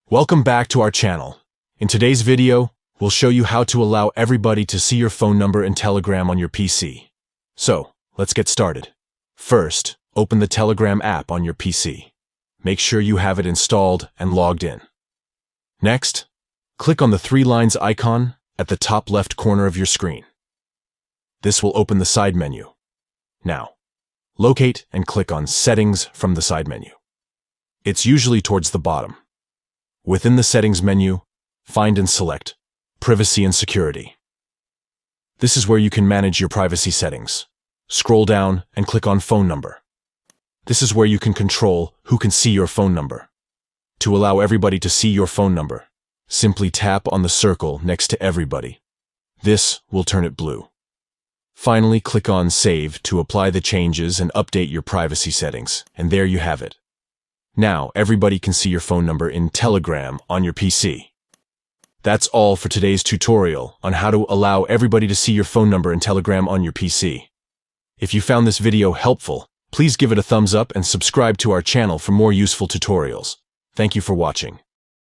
Welcome back to our channel. In today's video, we'll show you how to allow everybody to see your phone number in Telegram on your PC. So, let's get started. First, open the Telegram app on your PC. Make sure you have it installed and logged in. Next, click on the three lines icon at the top left corner of your screen. This will open the side menu. Now, locate and click on Settings from the side menu. It's usually towards the bottom. Within the Settings menu, find and select Privacy and Security. This is where you can manage your privacy settings. Scroll down and click on Phone Number. This is where you can control who can see your phone number. To allow everybody to see your phone number, simply tap on the circle next to everybody. This will turn it blue. Finally, click on Save to apply the changes and update your privacy settings, and there you have it. Now, everybody can see your phone number in Telegram on your PC. That's all for today's tutorial on how to allow everybody to see your phone number in Telegram on your PC. If you found this video helpful, please give it a thumbs up and subscribe to our channel for more useful tutorials. Thank you for watching.